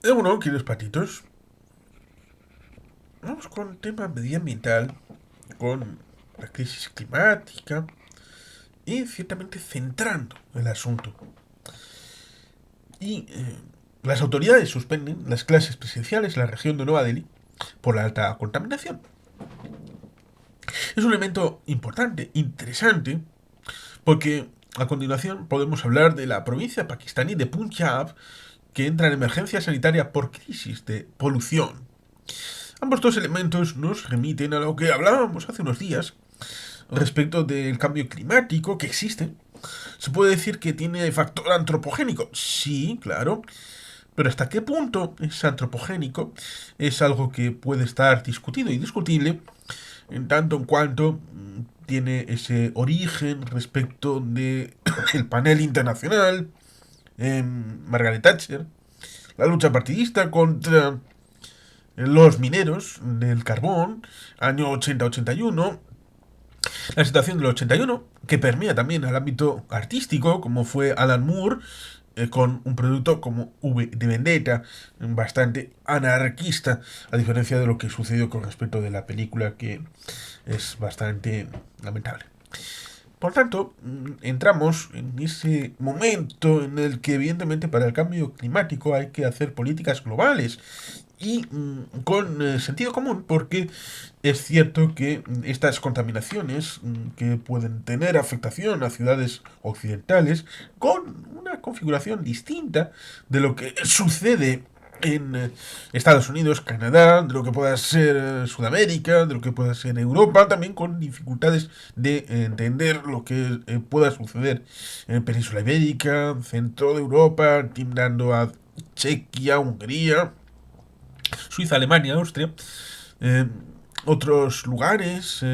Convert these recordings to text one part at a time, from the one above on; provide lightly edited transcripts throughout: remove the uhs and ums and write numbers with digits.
Bueno, queridos patitos, vamos con el tema medioambiental, con la crisis climática y ciertamente centrando el asunto. Y las autoridades suspenden las clases presenciales en la región de Nueva Delhi por la alta contaminación. Es un elemento importante, interesante, porque a continuación podemos hablar de la provincia pakistaní de Punjab, que entra en emergencia sanitaria por crisis de polución. Ambos dos elementos nos remiten a lo que hablábamos hace unos días respecto del cambio climático que existe. ¿Se puede decir que tiene factor antropogénico? Sí, claro. Pero ¿hasta qué punto es antropogénico? Es algo que puede estar discutido y discutible en tanto en cuanto tiene ese origen respecto de el panel internacional, Margaret Thatcher, la lucha partidista contra los mineros del carbón, año 80-81, la situación del 81, que permea también al ámbito artístico, como fue Alan Moore, con un producto como V de Vendetta, bastante anarquista, a diferencia de lo que sucedió con respecto de la película, que es bastante lamentable. Por tanto, entramos en ese momento en el que evidentemente para el cambio climático hay que hacer políticas globales y con sentido común, porque es cierto que estas contaminaciones que pueden tener afectación a ciudades occidentales con una configuración distinta de lo que sucede en Estados Unidos, Canadá, de lo que pueda ser Sudamérica, de lo que pueda ser Europa, también con dificultades de entender lo que pueda suceder en Península Ibérica, centro de Europa, timbrando a Chequia, Hungría, Suiza, Alemania, Austria, eh, otros lugares,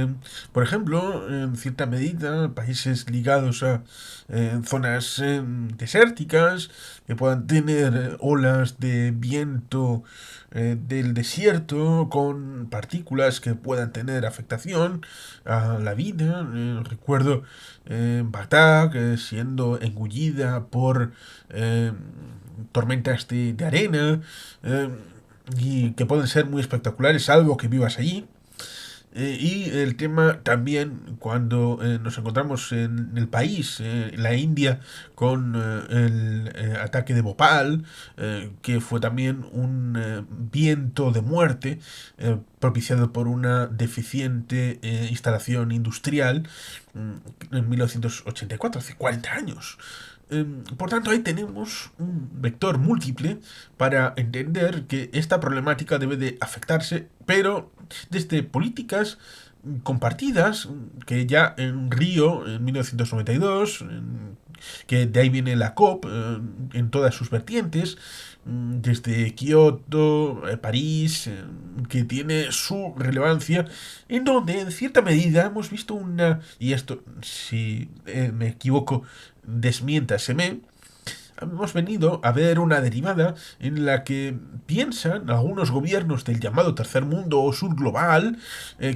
por ejemplo, en cierta medida, países ligados a zonas desérticas, que puedan tener olas de viento del desierto con partículas que puedan tener afectación a la vida. Recuerdo Bagdad siendo engullida por tormentas de arena. eh, y que pueden ser muy espectaculares, salvo que vivas allí. Y el tema también cuando nos encontramos en el país, la India, con el ataque de Bhopal, que fue también un viento de muerte propiciado por una deficiente instalación industrial en 1984, hace 40 años. Por tanto, ahí tenemos un vector múltiple para entender que esta problemática debe de afectarse, pero desde políticas compartidas, que ya en Río, en 1992, que de ahí viene la COP, en todas sus vertientes, desde Kioto, París, que tiene su relevancia, en donde en cierta medida hemos visto una, y esto si me equivoco, desmiéntaseme, hemos venido a ver una derivada en la que piensan algunos gobiernos del llamado tercer mundo o sur global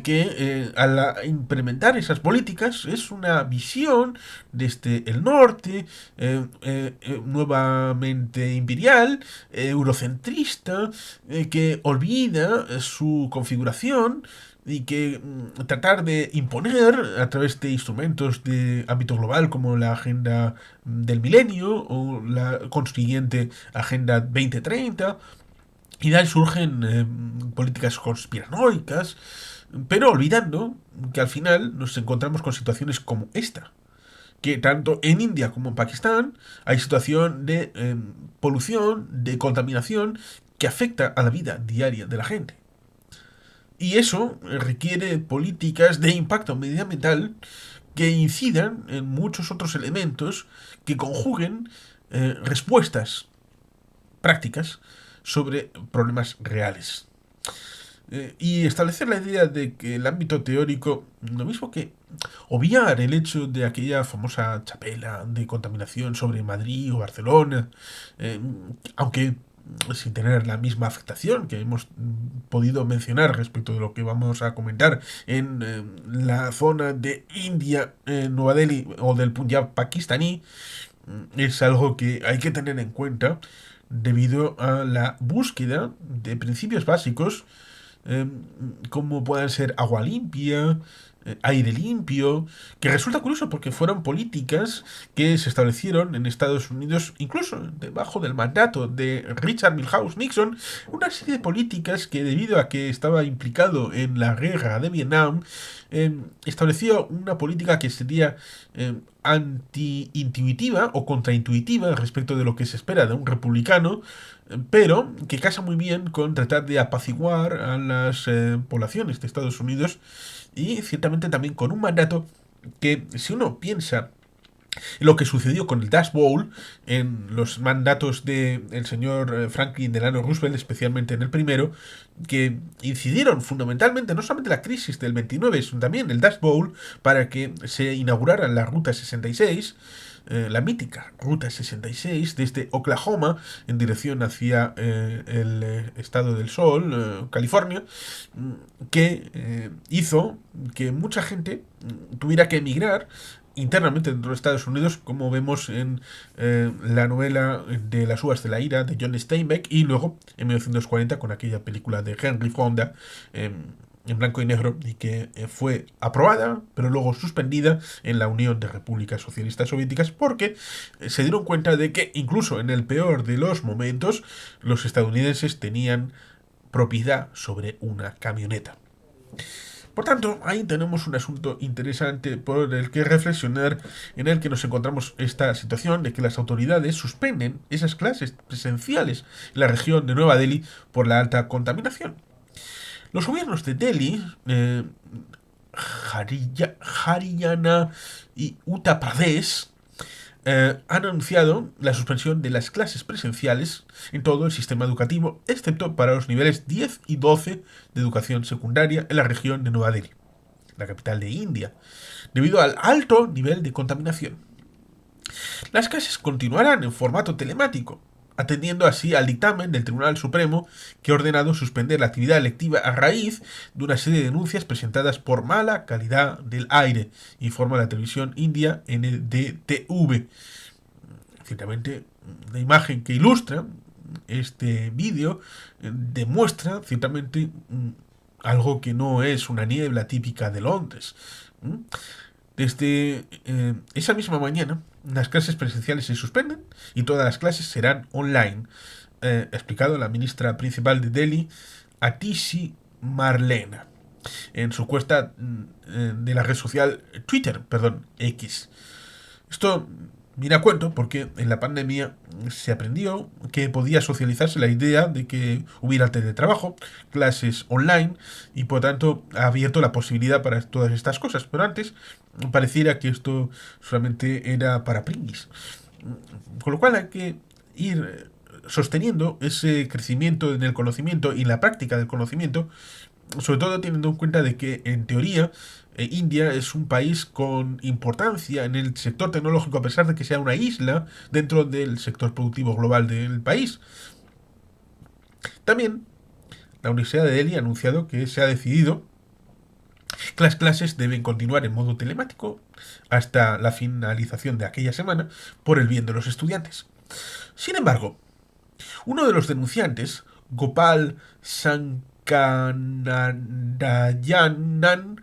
que al implementar esas políticas es una visión desde el norte, nuevamente imperial, eurocentrista, que olvida su configuración y que tratar de imponer a través de instrumentos de ámbito global como la Agenda del Milenio o la consiguiente Agenda 2030, y de ahí surgen políticas conspiranoicas, pero olvidando que al final nos encontramos con situaciones como esta, que tanto en India como en Pakistán hay situación de polución, de contaminación que afecta a la vida diaria de la gente. Y eso requiere políticas de impacto medioambiental que incidan en muchos otros elementos que conjuguen respuestas prácticas sobre problemas reales. Y establecer la idea de que el ámbito teórico, lo mismo que obviar el hecho de aquella famosa chapela de contaminación sobre Madrid o Barcelona, eh, aunque sin tener la misma afectación que hemos podido mencionar respecto de lo que vamos a comentar en la zona de India, Nueva Delhi o del Punjab pakistaní, es algo que hay que tener en cuenta, debido a la búsqueda de principios básicos como puedan ser agua limpia, aire limpio, que resulta curioso porque fueron políticas que se establecieron en Estados Unidos, incluso debajo del mandato de Richard Milhouse Nixon, una serie de políticas que debido a que estaba implicado en la guerra de Vietnam, estableció una política que sería anti-intuitiva o contraintuitiva respecto de lo que se espera de un republicano, pero que casa muy bien con tratar de apaciguar a las poblaciones de Estados Unidos y ciertamente también con un mandato que, si uno piensa en lo que sucedió con el Dust Bowl, en los mandatos del señor Franklin Delano Roosevelt, especialmente en el primero, que incidieron fundamentalmente no solamente la crisis del 29, sino también el Dust Bowl, para que se inaugurara la Ruta 66, la mítica Ruta 66 desde Oklahoma en dirección hacia el estado del sol, California, que hizo que mucha gente tuviera que emigrar internamente dentro de Estados Unidos, como vemos en la novela de Las uvas de la ira de John Steinbeck, y luego en 1940 con aquella película de Henry Fonda en blanco y negro, y que fue aprobada pero luego suspendida en la Unión de Repúblicas Socialistas Soviéticas porque se dieron cuenta de que incluso en el peor de los momentos los estadounidenses tenían propiedad sobre una camioneta. Por tanto, ahí tenemos un asunto interesante por el que reflexionar, en el que nos encontramos esta situación de que las autoridades suspenden esas clases presenciales en la región de Nueva Delhi por la alta contaminación. Los gobiernos de Delhi, Haryana y Uttar Pradesh han anunciado la suspensión de las clases presenciales en todo el sistema educativo, excepto para los niveles 10 y 12 de educación secundaria en la región de Nueva Delhi, la capital de India, debido al alto nivel de contaminación. Las clases continuarán en formato telemático, atendiendo así al dictamen del Tribunal Supremo que ha ordenado suspender la actividad electiva a raíz de una serie de denuncias presentadas por mala calidad del aire, informa la televisión india NDTV. Ciertamente, la imagen que ilustra este vídeo demuestra ciertamente algo que no es una niebla típica de Londres. Desde esa misma mañana, las clases presenciales se suspenden y todas las clases serán online, ha explicado la ministra principal de Delhi, Atishi Marlena, en su cuenta de la red social X. Esto viene a cuento porque en la pandemia se aprendió que podía socializarse la idea de que hubiera teletrabajo, clases online y por tanto ha abierto la posibilidad para todas estas cosas. Pero antes pareciera que esto solamente era para pringuis. Con lo cual hay que ir sosteniendo ese crecimiento en el conocimiento y en la práctica del conocimiento, sobre todo teniendo en cuenta de que en teoría India es un país con importancia en el sector tecnológico a pesar de que sea una isla dentro del sector productivo global del país. También la Universidad de Delhi ha anunciado que se ha decidido que las clases deben continuar en modo telemático hasta la finalización de aquella semana por el bien de los estudiantes. Sin embargo, uno de los denunciantes, Gopal Sankararayanan,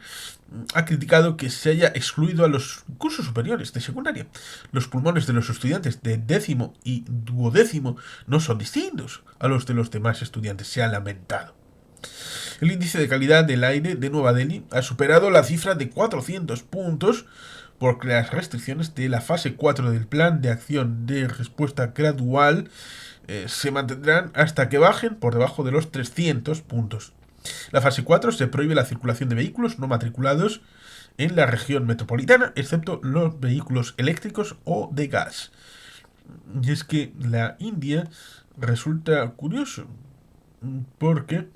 ha criticado que se haya excluido a los cursos superiores de secundaria. Los pulmones de los estudiantes de décimo y duodécimo no son distintos a los de los demás estudiantes, se ha lamentado. El índice de calidad del aire de Nueva Delhi ha superado la cifra de 400 puntos porque las restricciones de la fase 4 del Plan de Acción de Respuesta Gradual se mantendrán hasta que bajen por debajo de los 300 puntos. La fase 4 se prohíbe la circulación de vehículos no matriculados en la región metropolitana, excepto los vehículos eléctricos o de gas. Y es que la India resulta curioso, porque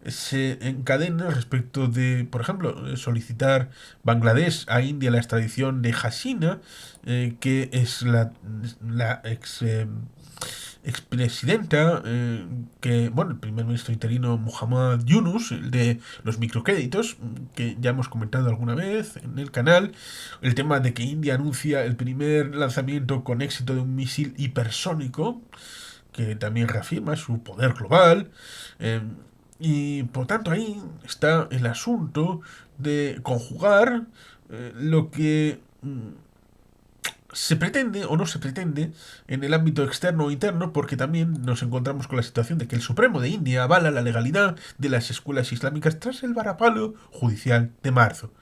se encadena respecto de, por ejemplo, solicitar Bangladesh a India la extradición de Hasina, que es la expresidenta, que, bueno, el primer ministro interino Muhammad Yunus, el de los microcréditos, que ya hemos comentado alguna vez en el canal, el tema de que India anuncia el primer lanzamiento con éxito de un misil hipersónico, que también reafirma su poder global. eh, y por tanto ahí está el asunto de conjugar lo que se pretende o no se pretende en el ámbito externo o interno, porque también nos encontramos con la situación de que el Supremo de India avala la legalidad de las escuelas islámicas tras el varapalo judicial de marzo.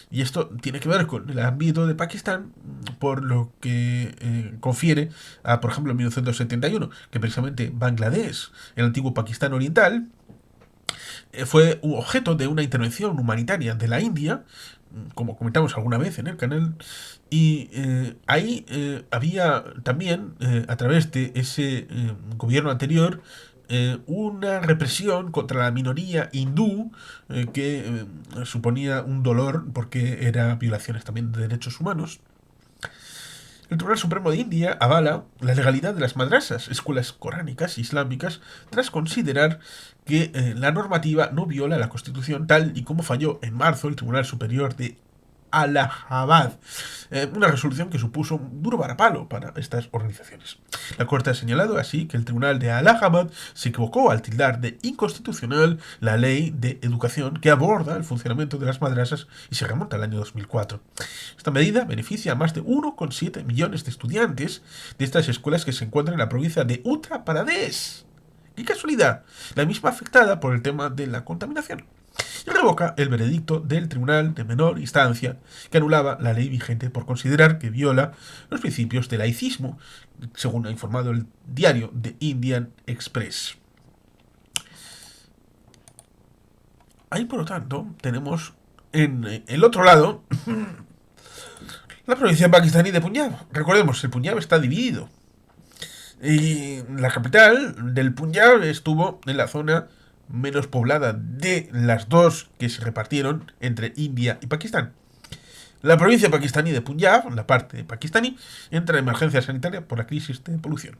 Y esto tiene que ver con el ámbito de Pakistán, por lo que confiere a, por ejemplo, en 1971, que precisamente Bangladesh, el antiguo Pakistán oriental, fue objeto de una intervención humanitaria de la India, como comentamos alguna vez en el canal, y ahí había también, a través de ese gobierno anterior, una represión contra la minoría hindú que suponía un dolor porque era violaciones también de derechos humanos. El Tribunal Supremo de India avala la legalidad de las madrasas, escuelas coránicas islámicas, tras considerar que la normativa no viola la Constitución, tal y como falló en marzo el Tribunal Superior de Allahabad, una resolución que supuso un duro varapalo para estas organizaciones. La Corte ha señalado así que el Tribunal de Allahabad se equivocó al tildar de inconstitucional la ley de educación que aborda el funcionamiento de las madrasas y se remonta al año 2004. Esta medida beneficia a más de 1,7 millones de estudiantes de estas escuelas que se encuentran en la provincia de Uttar Pradesh. ¡Qué casualidad! La misma afectada por el tema de la contaminación. Y revoca el veredicto del Tribunal de Menor Instancia, que anulaba la ley vigente por considerar que viola los principios del laicismo, según ha informado el diario The Indian Express. Ahí, por lo tanto, tenemos en el otro lado la provincia pakistaní de Punjab. Recordemos, el Punjab está dividido. Y la capital del Punjab estuvo en la zona menos poblada de las dos que se repartieron entre India y Pakistán. La provincia pakistaní de Punjab, la parte pakistaní, entra en emergencia sanitaria por la crisis de polución.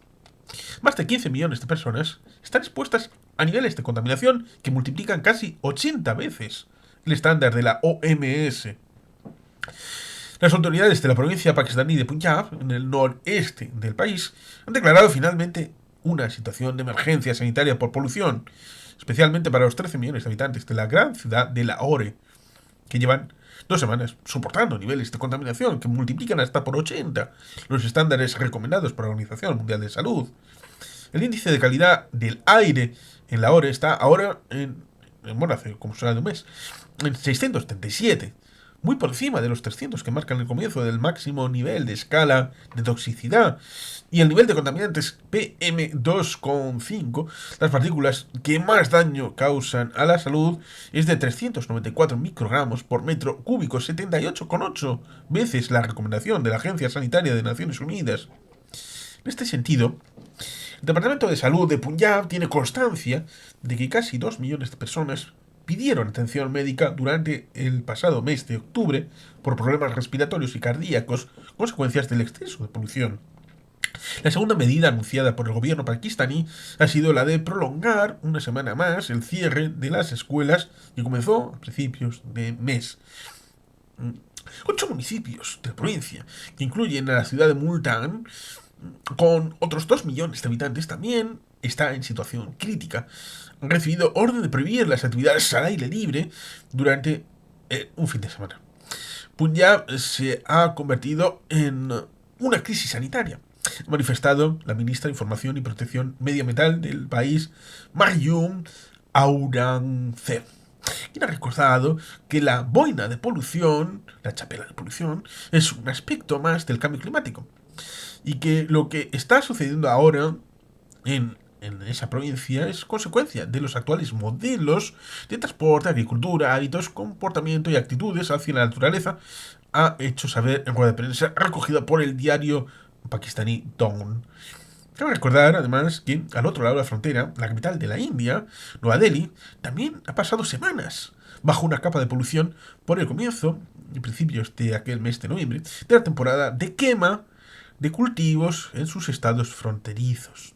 Más de 15 millones de personas están expuestas a niveles de contaminación que multiplican casi 80 veces el estándar de la OMS. Las autoridades de la provincia pakistaní de Punjab, en el noreste del país, han declarado finalmente una situación de emergencia sanitaria por polución, especialmente para los 13 millones de habitantes de la gran ciudad de Lahore, que llevan 2 semanas soportando niveles de contaminación que multiplican hasta por 80 los estándares recomendados por la Organización Mundial de Salud. El índice de calidad del aire en Lahore está ahora bueno, hace como será de un mes, en 637, muy por encima de los 300 que marcan el comienzo del máximo nivel de escala de toxicidad. Y el nivel de contaminantes PM2,5, las partículas que más daño causan a la salud, es de 394 microgramos por metro cúbico, 78,8 veces la recomendación de la Agencia Sanitaria de Naciones Unidas. En este sentido, el Departamento de Salud de Punjab tiene constancia de que casi 2 millones de personas pidieron atención médica durante el pasado mes de octubre por problemas respiratorios y cardíacos, consecuencias del exceso de polución. La segunda medida anunciada por el gobierno pakistaní ha sido la de prolongar una semana más el cierre de las escuelas que comenzó a principios de mes. 8 municipios de la provincia, que incluyen a la ciudad de Multan, con otros 2 millones de habitantes, también está en situación crítica. Han recibido orden de prohibir las actividades al aire libre durante un fin de semana. Punjab se ha convertido en una crisis sanitaria, ha manifestado la ministra de Información y Protección Medioambiental del país, Mariam Aurangzeb, quien ha recordado que la boina de polución, la chapela de polución, es un aspecto más del cambio climático. Y que lo que está sucediendo ahora en esa provincia es consecuencia de los actuales modelos de transporte, agricultura, hábitos, comportamiento y actitudes hacia la naturaleza, ha hecho saber en rueda de prensa recogida por el diario pakistaní Dawn. Cabe recordar, además, que al otro lado de la frontera, la capital de la India, Nueva Delhi, también ha pasado semanas bajo una capa de polución por el comienzo, y principios de aquel mes de noviembre, de la temporada de quema de cultivos en sus estados fronterizos,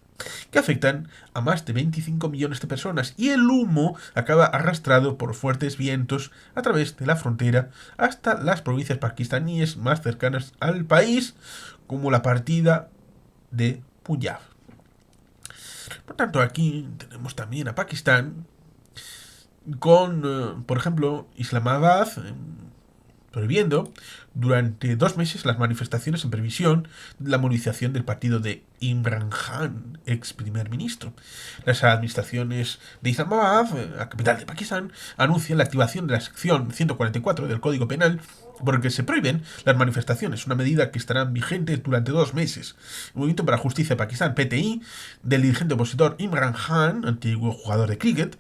que afectan a más de 25 millones de personas, y el humo acaba arrastrado por fuertes vientos a través de la frontera hasta las provincias pakistaníes más cercanas al país, como la partida de Punjab. Por tanto, aquí tenemos también a Pakistán con, por ejemplo, Islamabad prohibiendo durante 2 meses las manifestaciones en previsión de la movilización del partido de Imran Khan, ex primer ministro. Las administraciones de Islamabad, la capital de Pakistán, anuncian la activación de la sección 144 del Código Penal por el que se prohíben las manifestaciones, una medida que estará vigente durante 2 meses. El Movimiento para la Justicia de Pakistán, PTI, del dirigente opositor Imran Khan, antiguo jugador de cricket,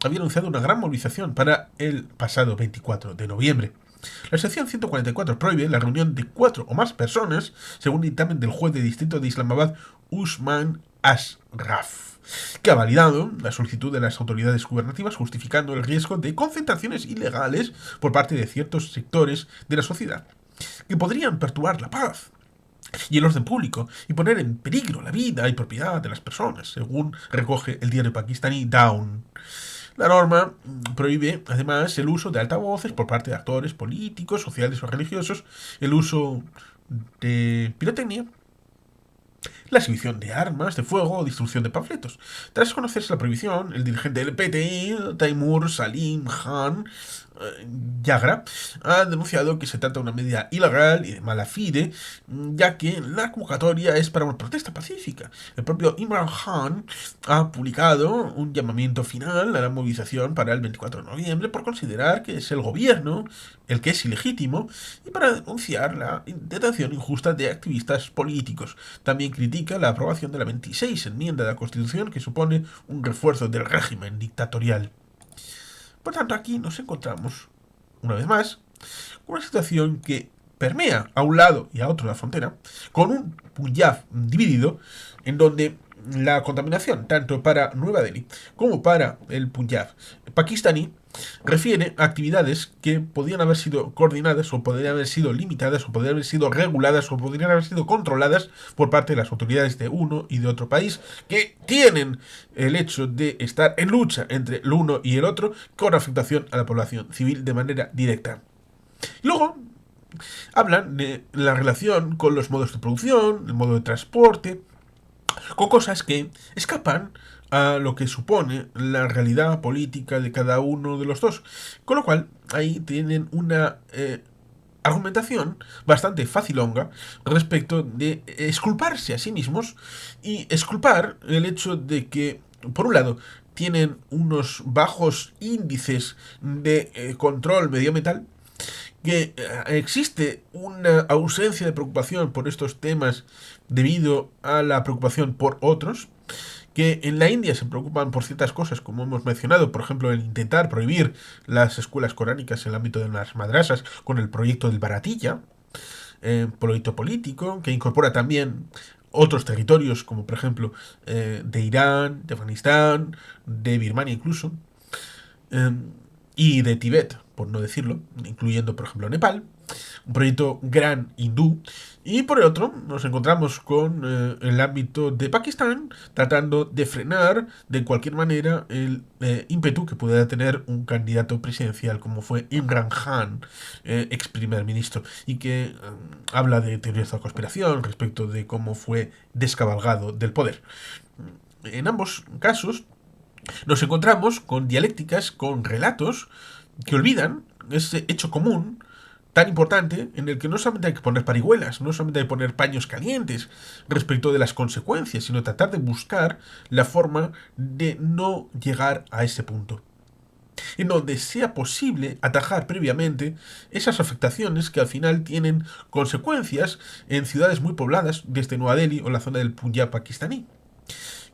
había anunciado una gran movilización para el pasado 24 de noviembre. La sección 144 prohíbe la reunión de 4 o más personas, según dictamen del juez de distrito de Islamabad, Usman Ashraf, que ha validado la solicitud de las autoridades gubernativas justificando el riesgo de concentraciones ilegales por parte de ciertos sectores de la sociedad, que podrían perturbar la paz y el orden público y poner en peligro la vida y propiedad de las personas, según recoge el diario pakistaní Dawn. La norma prohíbe, además, el uso de altavoces por parte de actores políticos, sociales o religiosos, el uso de pirotecnia, la exhibición de armas de fuego o distribución de panfletos. Tras conocerse la prohibición, el dirigente del PTI, Taimur Salim Khan Yagra, ha denunciado que se trata de una medida ilegal y de mala fide, ya que la convocatoria es para una protesta pacífica. El propio Imran Khan ha publicado un llamamiento final a la movilización para el 24 de noviembre por considerar que es el gobierno el que es ilegítimo y para denunciar la detención injusta de activistas políticos. También critica la aprobación de la 26 enmienda de la Constitución, que supone un refuerzo del régimen dictatorial. Por tanto, aquí nos encontramos, una vez más, con una situación que permea a un lado y a otro de la frontera, con un Punjab dividido, en donde la contaminación, tanto para Nueva Delhi como para el Punjab pakistaní, refiere a actividades que podrían haber sido coordinadas o podrían haber sido limitadas o podrían haber sido reguladas o podrían haber sido controladas por parte de las autoridades de uno y de otro país, que tienen el hecho de estar en lucha entre el uno y el otro con afectación a la población civil de manera directa. Y luego hablan de la relación con los modos de producción, el modo de transporte, con cosas que escapan a lo que supone la realidad política de cada uno de los dos. Con lo cual, ahí tienen una argumentación bastante facilonga respecto de exculparse a sí mismos y exculpar el hecho de que, por un lado, tienen unos bajos índices de control medioambiental, que existe una ausencia de preocupación por estos temas debido a la preocupación por otros, que en la India se preocupan por ciertas cosas, como hemos mencionado, por ejemplo, el intentar prohibir las escuelas coránicas en el ámbito de las madrasas con el proyecto del Baratilla, proyecto político, que incorpora también otros territorios, como por ejemplo de Irán, de Afganistán, de Birmania incluso, eh, y de Tíbet, por no decirlo, incluyendo por ejemplo Nepal, un proyecto gran hindú, y por el otro nos encontramos con el ámbito de Pakistán tratando de frenar de cualquier manera el ímpetu que pudiera tener un candidato presidencial como fue Imran Khan, ex primer ministro, y que habla de teorías de la conspiración respecto de cómo fue descabalgado del poder. En ambos casos nos encontramos con dialécticas, con relatos que olvidan ese hecho común tan importante en el que no solamente hay que poner parihuelas, no solamente hay que poner paños calientes respecto de las consecuencias, sino tratar de buscar la forma de no llegar a ese punto, en donde sea posible atajar previamente esas afectaciones que al final tienen consecuencias en ciudades muy pobladas, desde Nueva Delhi o la zona del Punjab pakistaní,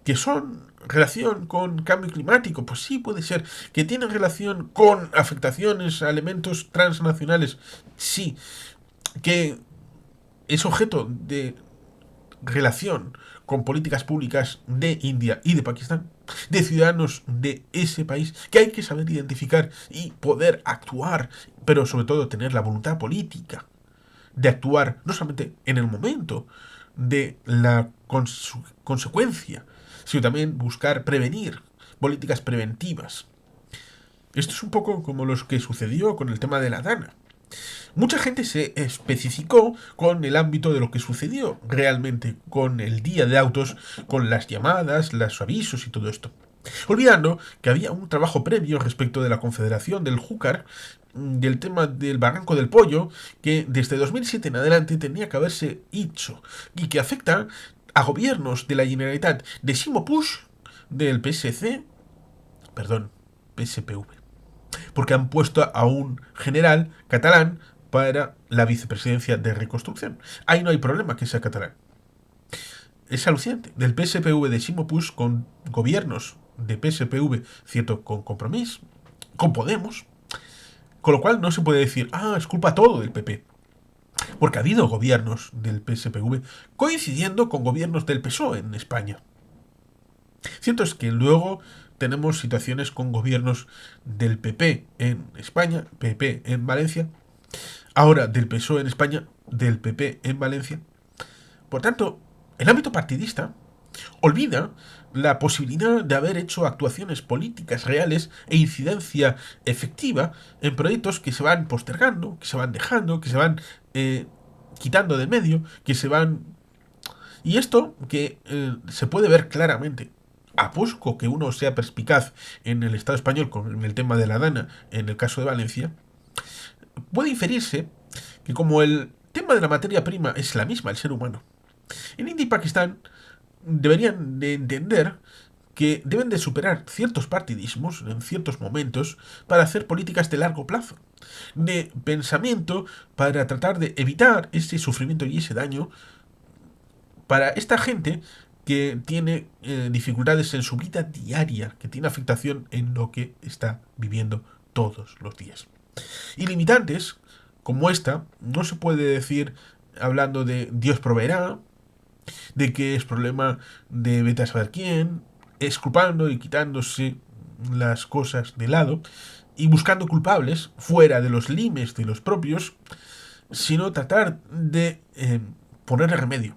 que son relación con cambio climático, pues sí puede ser, que tienen relación con afectaciones a elementos transnacionales, sí, que es objeto de relación con políticas públicas de India y de Pakistán, de ciudadanos de ese país, que hay que saber identificar y poder actuar, pero sobre todo tener la voluntad política de actuar no solamente en el momento de la consecuencia, sino también buscar prevenir, políticas preventivas. Esto es un poco como lo que sucedió con el tema de la Dana. Mucha gente se especificó con el ámbito de lo que sucedió realmente con el día de autos, con las llamadas, los avisos y todo esto. Olvidando que había un trabajo previo respecto de la Confederación del Júcar, del tema del Barranco del Pollo, que desde 2007 en adelante tenía que haberse hecho y que afecta a gobiernos de la Generalitat de Ximo Puig, del PSC, perdón, PSPV, porque han puesto a un general catalán para la vicepresidencia de reconstrucción. Ahí no hay problema que sea catalán. Es alucinante. Del PSPV de Ximo Puig con gobiernos de PSPV, cierto, con Compromís, con Podemos, con lo cual no se puede decir, es culpa todo del PP. Porque ha habido gobiernos del PSPV coincidiendo con gobiernos del PSOE en España. Cierto es que luego tenemos situaciones con gobiernos del PP en España, PP en Valencia, ahora del PSOE en España, del PP en Valencia. Por tanto, el ámbito partidista olvida la posibilidad de haber hecho actuaciones políticas reales e incidencia efectiva en proyectos que se van postergando, que se van dejando, que se van quitando del medio, que se van... Y esto que se puede ver claramente. A poco que uno sea perspicaz en el Estado español con el tema de la Dana, en el caso de Valencia, puede inferirse que como el tema de la materia prima es la misma, el ser humano, en India y Pakistán deberían de entender que deben de superar ciertos partidismos en ciertos momentos para hacer políticas de largo plazo, de pensamiento para tratar de evitar ese sufrimiento y ese daño para esta gente que tiene dificultades en su vida diaria, que tiene afectación en lo que está viviendo todos los días. Y limitantes como esta no se puede decir hablando de Dios proveerá, de que es problema de vete a saber quién, exculpando y quitándose las cosas de lado y buscando culpables fuera de los limes de los propios, sino tratar de ponerle remedio.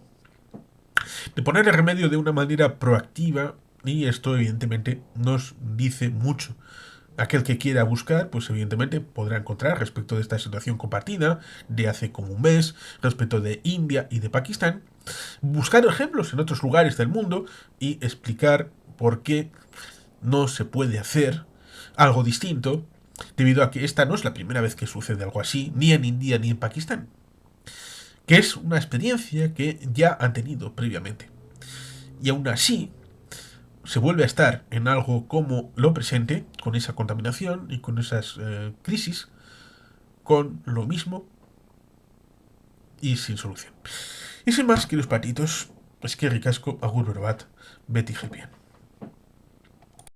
De ponerle remedio de una manera proactiva y esto evidentemente nos dice mucho. Aquel que quiera buscar, pues evidentemente podrá encontrar respecto de esta situación compartida de hace como un mes, respecto de India y de Pakistán, buscar ejemplos en otros lugares del mundo y explicar por qué no se puede hacer algo distinto, debido a que esta no es la primera vez que sucede algo así, ni en India ni en Pakistán, que es una experiencia que ya han tenido previamente. Y aún así, se vuelve a estar en algo como lo presente, con esa contaminación y con esas crisis, con lo mismo y sin solución. Y sin más, queridos patitos, es que ricasco, agur berbat, Betty Gepien.